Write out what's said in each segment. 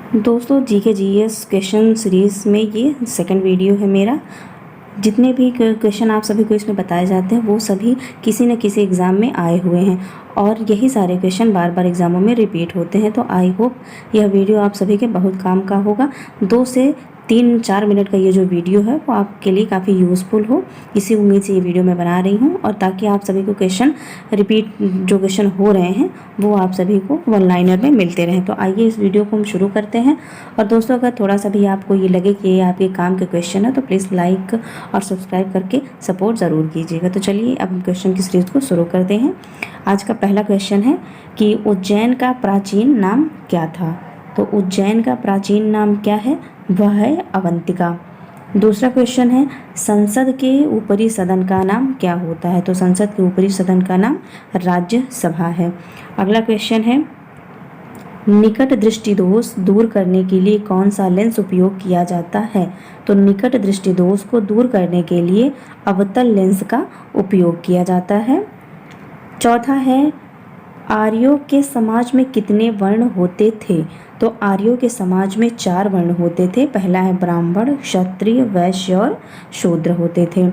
दोस्तों GK GS question series में ये सेकंड वीडियो है मेरा। जितने भी क्वेश्चन आप सभी को इसमें बताए जाते हैं वो सभी किसी न किसी एग्ज़ाम में आए हुए हैं और यही सारे क्वेश्चन बार बार एग्ज़ामों में रिपीट होते हैं। तो आई होप यह वीडियो आप सभी के बहुत काम का होगा। 2 से 3-4 मिनट का ये जो वीडियो है वो आपके लिए काफ़ी यूज़फुल हो, इसी उम्मीद से ये वीडियो मैं बना रही हूँ और ताकि आप सभी को क्वेश्चन रिपीट जो क्वेश्चन हो रहे हैं वो आप सभी को वन लाइनर में मिलते रहें। तो आइए इस वीडियो को हम शुरू करते हैं। और दोस्तों अगर थोड़ा सा भी आपको ये लगे कि ये आपके काम के क्वेश्चन है तो प्लीज़ लाइक और सब्सक्राइब करके सपोर्ट ज़रूर कीजिएगा। तो चलिए अब हम क्वेश्चन की सीरीज़ को शुरू करते हैं। आज का पहला क्वेश्चन है कि उज्जैन का प्राचीन नाम क्या था। तो उज्जैन का प्राचीन नाम क्या है, वह है अवंतिका। दूसरा क्वेश्चन है संसद के ऊपरी सदन का नाम क्या होता है। तो संसद के ऊपरी सदन का नाम राज्यसभा है। अगला क्वेश्चन है निकट दृष्टि दोष दूर करने के लिए कौन सा लेंस उपयोग किया जाता है। तो निकट दृष्टि दोष को दूर करने के लिए अवतल लेंस का उपयोग किया जाता है। चौथा है आर्यों के समाज में कितने वर्ण होते थे। तो आर्यों के समाज में 4 वर्ण होते थे। पहला है ब्राह्मण, क्षत्रिय, वैश्य और शूद्र होते थे।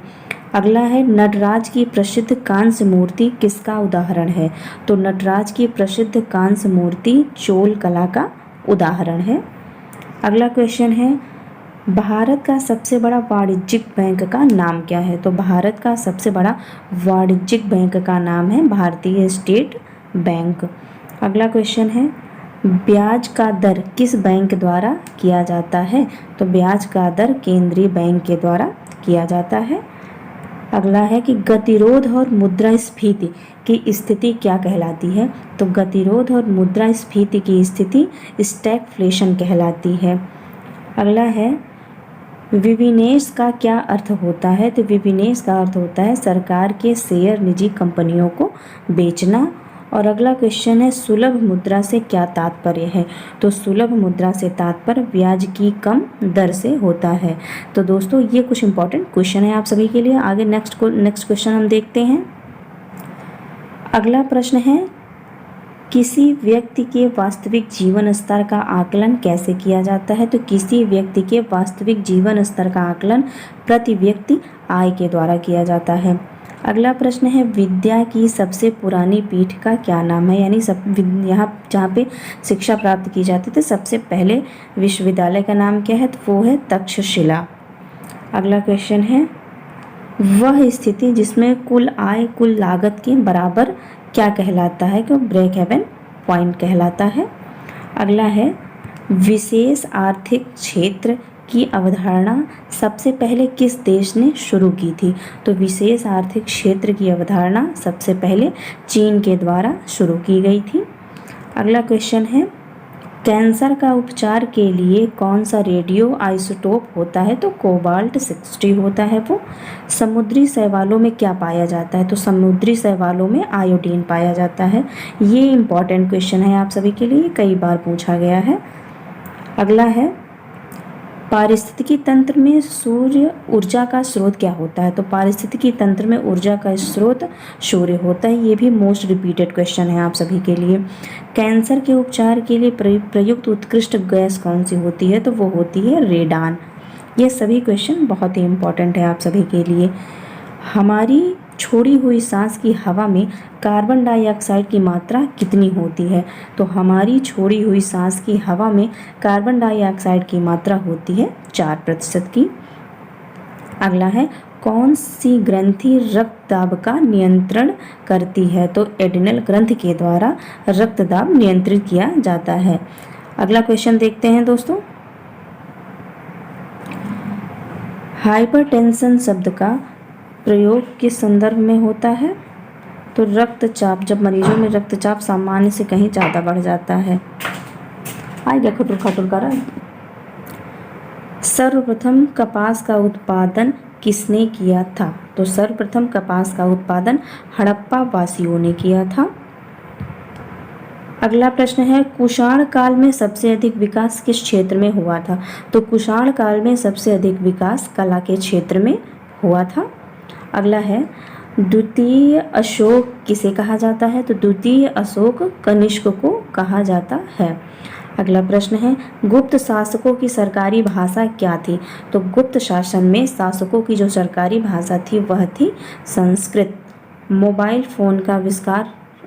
अगला है नटराज की प्रसिद्ध कांस्य मूर्ति किसका उदाहरण है। तो नटराज की प्रसिद्ध कांस्य मूर्ति चोल कला का उदाहरण है। अगला क्वेश्चन है भारत का सबसे बड़ा वाणिज्यिक बैंक का नाम क्या है। तो भारत का सबसे बड़ा वाणिज्यिक बैंक का नाम है भारतीय स्टेट बैंक। अगला क्वेश्चन है ब्याज का दर किस बैंक द्वारा किया जाता है। तो ब्याज का दर केंद्रीय बैंक के द्वारा किया जाता है। अगला है कि गतिरोध और मुद्रास्फीति की स्थिति क्या कहलाती है। तो गतिरोध और मुद्रास्फीति की स्थिति स्टैगफ्लेशन कहलाती है। अगला है विनिवेश का क्या अर्थ होता है। तो विनिवेश का अर्थ होता है सरकार के शेयर निजी कंपनियों को बेचना। और अगला क्वेश्चन है सुलभ मुद्रा से क्या तात्पर्य है। तो सुलभ मुद्रा से तात्पर्य ब्याज की कम दर से होता है। तो दोस्तों ये कुछ इंपॉर्टेंट क्वेश्चन है आप सभी के लिए। आगे नेक्स्ट क्वेश्चन हम देखते हैं। अगला प्रश्न है किसी व्यक्ति के वास्तविक जीवन स्तर का आकलन कैसे किया जाता है। तो किसी व्यक्ति के वास्तविक जीवन स्तर का आकलन प्रति व्यक्ति आय के द्वारा किया जाता है। अगला प्रश्न है विद्या की सबसे पुरानी पीठ का क्या नाम है। यानी यहाँ जहाँ पे शिक्षा प्राप्त की जाती थी सबसे पहले विश्वविद्यालय का नाम क्या है। तो वो है तक्षशिला। अगला क्वेश्चन है वह स्थिति जिसमें कुल आय कुल लागत के बराबर क्या कहलाता है। तो ब्रेक हेवन पॉइंट कहलाता है। अगला है विशेष आर्थिक क्षेत्र की अवधारणा सबसे पहले किस देश ने शुरू की थी। तो विशेष आर्थिक क्षेत्र की अवधारणा सबसे पहले चीन के द्वारा शुरू की गई थी। अगला क्वेश्चन है कैंसर का उपचार के लिए कौन सा रेडियो आइसोटोप होता है। तो कोबाल्ट 60 होता है वो। समुद्री शैवालों में क्या पाया जाता है। तो समुद्री शैवालों में आयोडीन पाया जाता है। ये इंपॉर्टेंट क्वेश्चन है आप सभी के लिए, कई बार पूछा गया है। अगला है पारिस्थितिकी तंत्र में सूर्य ऊर्जा का स्रोत क्या होता है। तो पारिस्थितिकी तंत्र में ऊर्जा का स्रोत सूर्य होता है। ये भी मोस्ट रिपीटेड क्वेश्चन है आप सभी के लिए। कैंसर के उपचार के लिए प्रयुक्त उत्कृष्ट गैस कौन सी होती है। तो वो होती है रेडान। ये सभी क्वेश्चन बहुत ही इम्पोर्टेंट है आप सभी के लिए। हमारी छोड़ी हुई सांस की हवा में कार्बन डाइऑक्साइड की मात्रा कितनी होती है। तो हमारी छोड़ी हुई सांस की हवा में कार्बन डाइऑक्साइड की मात्रा होती है 4% की। अगला है कौन सी ग्रंथि रक्तदाब का नियंत्रण करती है। तो एड्रिनल ग्रंथि के द्वारा रक्तदाब नियंत्रित किया जाता है। अगला क्वेश्चन देखते हैं दोस्तों। हाइपरटेंशन शब्द का प्रयोग किस संदर्भ में होता है। तो रक्तचाप, जब मरीजों में रक्तचाप सामान्य से कहीं ज़्यादा बढ़ जाता है। आएगा खटुर खटुर कर। सर्वप्रथम कपास का उत्पादन किसने किया था। तो सर्वप्रथम कपास का उत्पादन हड़प्पा वासियों ने किया था। अगला प्रश्न है कुषाण काल में सबसे अधिक विकास किस क्षेत्र में हुआ था। तो कुषाण काल में सबसे अधिक विकास कला के क्षेत्र में हुआ था। अगला है द्वितीय अशोक किसे कहा जाता है। तो द्वितीय अशोक कनिष्क को कहा जाता है। अगला प्रश्न है, गुप्त शासकों की सरकारी भाषा क्या थी? तो गुप्त शासन में शासकों की जो सरकारी भाषा थी वह थी संस्कृत। मोबाइल फ़ोन का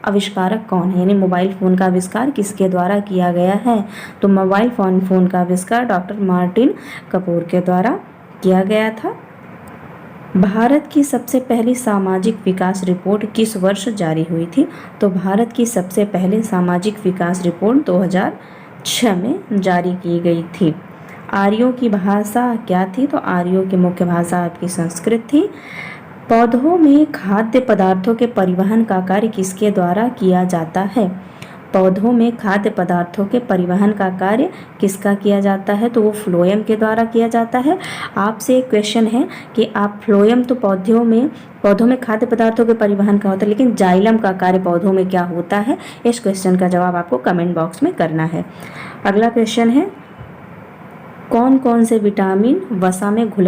आविष्कारक कौन है? यानी मोबाइल फ़ोन का आविष्कार किसके द्वारा किया गया है? तो मोबाइल फ़ोन का आविष्कार डॉक्टर मार्टिन कपूर के द्वारा किया गया था। भारत की सबसे पहली सामाजिक विकास रिपोर्ट किस वर्ष जारी हुई थी? तो भारत की सबसे पहले सामाजिक विकास रिपोर्ट 2006 में जारी की गई थी। आर्यों की भाषा क्या थी? तो आर्यों की मुख्य भाषा आपकी संस्कृत थी। पौधों में खाद्य पदार्थों के परिवहन का कार्य किसके द्वारा किया जाता है? पौधों में खाद्य पदार्थों के परिवहन का कार्य किसका किया जाता है? तो वो फ्लोएम के द्वारा किया जाता है। आपसे एक क्वेश्चन है कि आप फ्लोएम तो पौधों में खाद्य पदार्थों के परिवहन का होता है, लेकिन जाइलम का कार्य पौधों में क्या होता है? इस क्वेश्चन का जवाब आपको कमेंट बॉक्स में करना है। अगला क्वेश्चन है, कौन कौन से विटामिन वसा में घुल